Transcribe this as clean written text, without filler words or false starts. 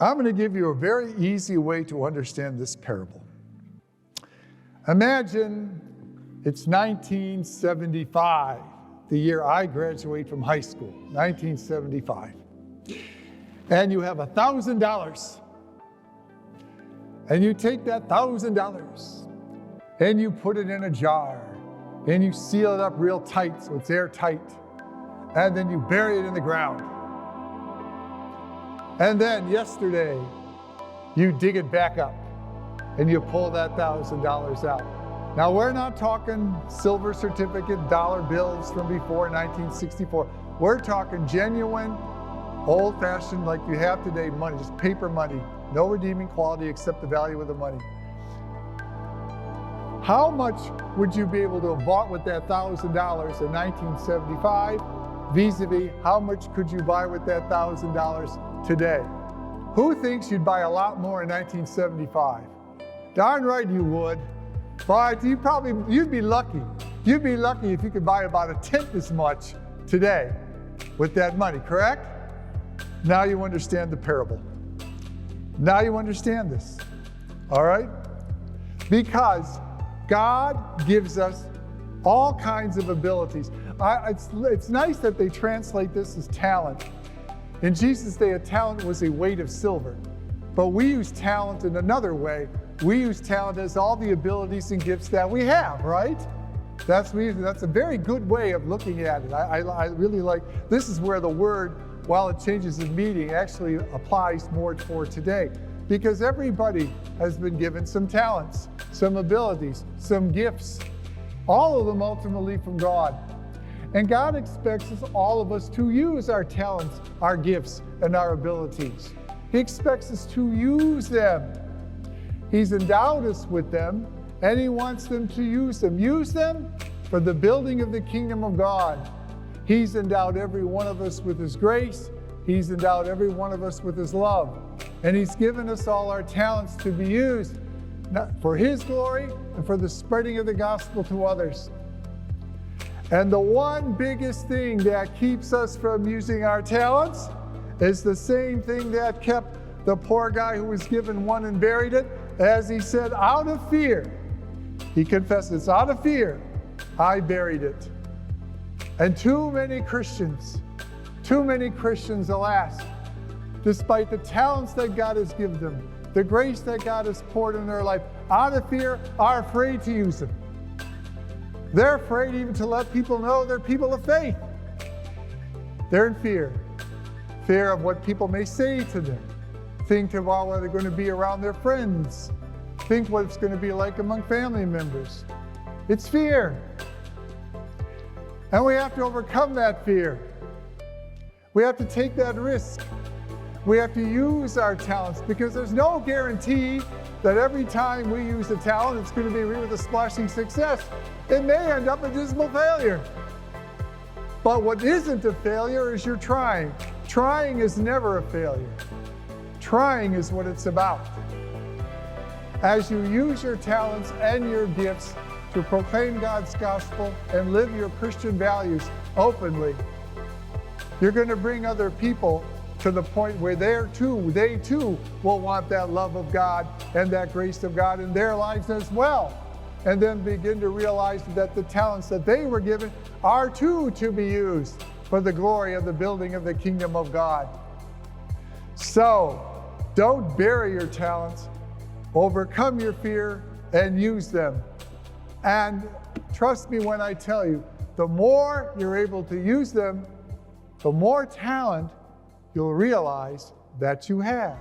I'm going to give you a very easy way to understand this parable. Imagine it's 1975, the year I graduate from high school, 1975. And you have $1,000. And you take that $1,000 and you put it in a jar and you seal it up real tight so it's airtight. And then you bury it in the ground. And then yesterday, you dig it back up and you pull that $1,000 out. Now, we're not talking silver certificate dollar bills from before 1964. We're talking genuine, old-fashioned, like you have today, money, just paper money. No redeeming quality except the value of the money. How much would you be able to have bought with that $1,000 in 1975? Vis-a-vis, how much could you buy with that $1,000 today? Who thinks you'd buy a lot more in 1975? Darn right you would. But you'd be lucky. You'd be lucky if you could buy about 1/10 as much today with that money, correct? Now you understand the parable. Now you understand this, all right? Because God gives us all kinds of abilities. It's nice that they translate this as talent. In Jesus' day, a talent was a weight of silver. But we use talent in another way. We use talent as all the abilities and gifts that we have, right? That's a very good way of looking at it. I really like, this is where the word, while it changes in meaning, actually applies more for today. Because everybody has been given some talents, some abilities, some gifts, all of them ultimately from God. And God expects all of us to use our talents, our gifts, and our abilities. He expects us to use them. He's endowed us with them, and He wants them to use them. Use them for the building of the kingdom of God. He's endowed every one of us with His grace. He's endowed every one of us with His love. And He's given us all our talents to be used for His glory and for the spreading of the gospel to others. And the one biggest thing that keeps us from using our talents is the same thing that kept the poor guy who was given one and buried it. As he said, out of fear, he confessed, it's out of fear, I buried it. And too many Christians, alas, despite the talents that God has given them, the grace that God has poured in their life, out of fear, are afraid to use them. They're afraid even to let people know they're people of faith. They're in fear of what people may say to them. Think about what they're going to be around their friends. Think what it's going to be like among family members. It's fear. And we have to overcome that fear. We have to take that risk. We have to use our talents because there's no guarantee that every time we use a talent, it's going to be with a splashing success. It may end up a dismal failure. But what isn't a failure is you're trying. Trying is never a failure. Trying is what it's about. As you use your talents and your gifts to proclaim God's gospel and live your Christian values openly, you're going to bring other people to the point where they too will want that love of God and that grace of God in their lives as well. And then begin to realize that the talents that they were given are too to be used for the glory of the building of the kingdom of God. So, don't bury your talents, overcome your fear, and use them. And trust me when I tell you, the more you're able to use them, the more talent you'll realize that you have.